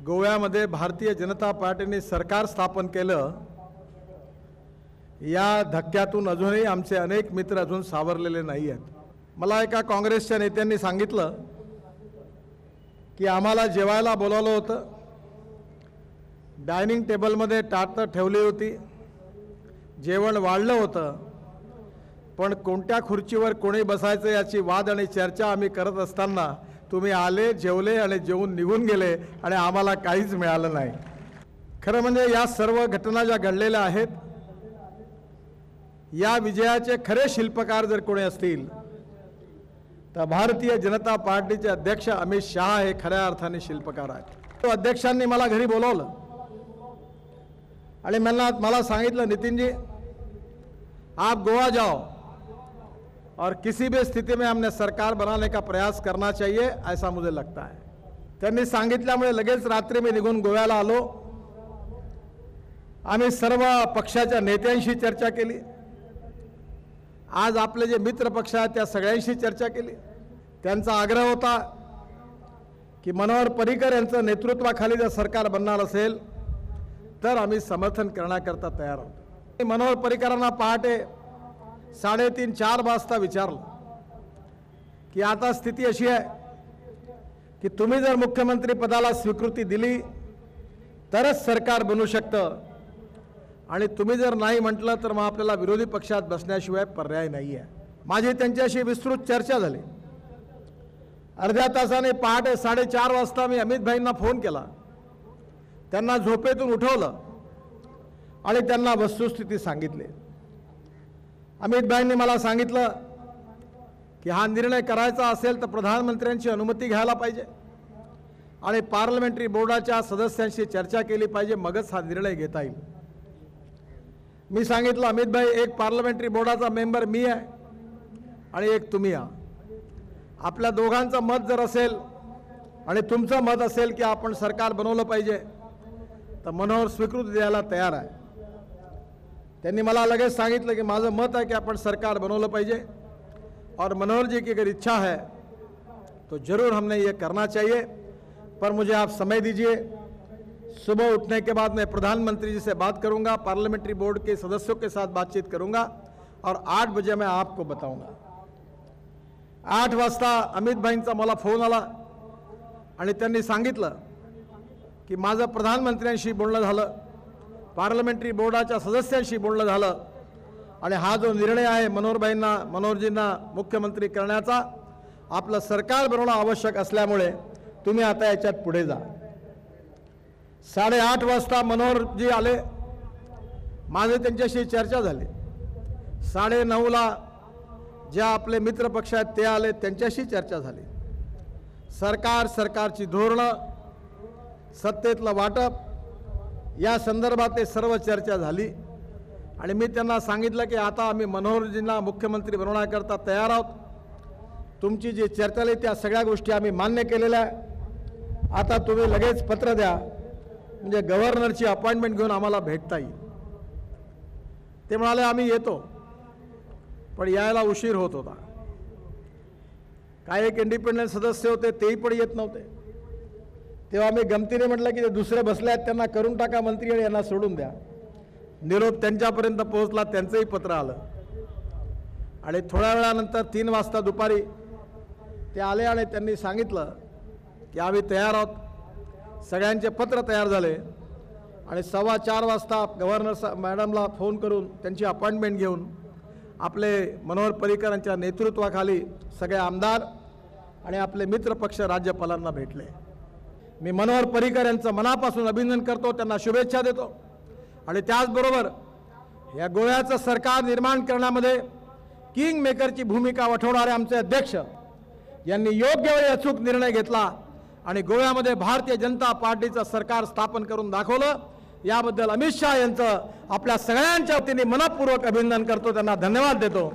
गोव्यामध्ये भारतीय जनता पार्टीने सरकार स्थापन केलं, या धक्क्यातून अजूनही आमचे अनेक मित्र अजून सावरलेले नाही आहेत। मला एका काँग्रेसच्या नेत्यांनी सांगितलं की आम्हाला जेवायला बोलावलं होतं, डायनिंग टेबलमध्ये ताटं ठेवली होती, जेवण वाढलं होतं, पण कोणत्या खुर्चीवर कोणी बसायचं याची वाद आणि चर्चा आम्ही करत असताना तुम्ही आले, जेवले आणि जेवून निघून गेले आणि आम्हाला काहीच मिळालं नाही। खरं म्हणजे या सर्व घटना ज्या घडलेल्या आहेत, या विजयाचे खरे शिल्पकार जर कोणी असतील तर भारतीय जनता पार्टीचे अध्यक्ष अमित शहा हे खऱ्या अर्थाने शिल्पकार आहेत। तो अध्यक्षांनी मला घरी बोलावलं आणि मला सांगितलं, नितिन जी आप गोवा जाओ और किसी भी स्थिति में हमने सरकार बनाने का प्रयास करना चाहिए, ऐसा मुझे लगता है। त्यांनी सांगितल्यामुळे लगेच रात्री मी निघून गोव्याला आलो। आम्ही सर्व पक्षाच्या नेत्यांशी चर्चा केली, आज आपले जे मित्र पक्ष आहेत त्या सगळ्यांशी चर्चा केली। त्यांचा आग्रह होता की मनोहर पर्रिकर यांचं नेतृत्वाखाली जर सरकार बनणार असेल तर आम्ही समर्थन करण्याकरता तयार आहोत। मनोहर पर्रिकरांना पहाटे 3:30-4 वाजता विचारलं की आता स्थिती अशी आहे की तुम्ही जर मुख्यमंत्री पदाला स्वीकृती दिली तरच सरकार बनू शकतं आणि तुम्ही जर नाही म्हटलं तर मग आपल्याला विरोधी पक्षात बसण्याशिवाय पर्याय नाही आहे। माझी त्यांच्याशी विस्तृत चर्चा झाली। अर्ध्या तासाने पहाटे 4:30 वाजता मी अमित भाईंना फोन केला, त्यांना झोपेतून उठवलं आणि त्यांना वस्तुस्थिती सांगितली। अमित भाईंनी मला सांगितलं की हा निर्णय करायचा असेल तर प्रधानमंत्र्यांची अनुमती घ्यायला पाहिजे आणि पार्लमेंटरी बोर्डाच्या सदस्यांशी चर्चा केली पाहिजे, मगच हा निर्णय घेता येईल। मी सांगितलं, अमित भाई एक पार्लमेंटरी बोर्डाचा मेंबर मी आहे आणि एक तुम्ही आहात, आपल्या दोघांचं मत जर असेल आणि तुमचं मत असेल की आपण सरकार बनवलं पाहिजे तर मनोहर स्वीकृती द्यायला तयार आहे। त्यांनी मला लगेच सांगितलं की माझं मत है कि अपन सरकार बनवलं पाहिजे और मनोहर जी की अगर इच्छा है तो जरूर हमने ये करना चाहिए, पर मुझे आप समय दीजिए। सुबह उठने के बाद मैं प्रधानमंत्री जी से बात करूंगा, पार्लियामेंट्री बोर्ड के सदस्यों के साथ बातचीत करूंगा और 8 बजे मैं आपको बताऊंगा। 8 वाजता अमित भाईंचा मला फोन आला आणि त्यांनी सांगितलं की माझं प्रधानमंत्र्यांशी बोलणं झालं, पार्लमेंटरी बोर्डाच्या सदस्यांशी बोलणं झालं आणि हा जो निर्णय आहे मनोहरजींना मुख्यमंत्री करण्याचा, आपलं सरकार बनवणं आवश्यक असल्यामुळे तुम्ही आता याच्यात पुढे जा। 8:30 वाजता मनोहरजी आले, माझे त्यांच्याशी चर्चा झाली। 9:30ला ज्या आपले मित्र पक्ष आहेत ते आले, त्यांच्याशी चर्चा झाली। सरकारची धोरणं, सत्तेतलं वाटप या संदर्भात सर्व चर्चा झाली आणि मी त्यांना सांगितलं की आता आम्ही मनोहरजींना मुख्यमंत्री बनवण्याकरता तयार आहोत। तुमची जी चर्चा झाली त्या सगळ्या गोष्टी आम्ही मान्य केलेल्या आहे। आता तुम्ही लगेच पत्र द्या म्हणजे गव्हर्नरची अपॉइंटमेंट घेऊन आम्हाला भेटता येईल। ते म्हणाले आम्ही येतो, पण यायला उशीर होत होता। काही एक इंडिपेंडंट सदस्य होते तेही पण येत नव्हते। तेव्हा मी गमतीने म्हटलं की ते दुसरे बसले आहेत त्यांना करून टाका मंत्री आणि यांना सोडून द्या। निरोप त्यांच्यापर्यंत पोहोचला, त्यांचंही पत्र आलं आणि थोड्या वेळानंतर 3 वाजता दुपारी ते आले आणि त्यांनी सांगितलं की आम्ही तयार आहोत। सगळ्यांचे पत्र तयार झाले आणि 4:15 वाजता गव्हर्नर मॅडमला फोन करून त्यांची अपॉइंटमेंट घेऊन आपले मनोहर पर्रिकरांच्या नेतृत्वाखाली सगळे आमदार आणि आपले मित्रपक्ष राज्यपालांना भेटले। मी मनोहर पर्रिकर यांचं मनापासून अभिनंदन करतो, त्यांना शुभेच्छा देतो आणि त्याचबरोबर या गोव्याचं सरकार निर्माण करण्यामध्ये किंग मेकरची भूमिका वठवणारे आमचे अध्यक्ष यांनी योग्य वेळी अचूक निर्णय घेतला आणि गोव्यामध्ये भारतीय जनता पार्टीचं सरकार स्थापन करून दाखवलं। याबद्दल अमित शहा यांचं आपल्या सगळ्यांच्या वतीने मनपूर्वक अभिनंदन करतो, त्यांना धन्यवाद देतो।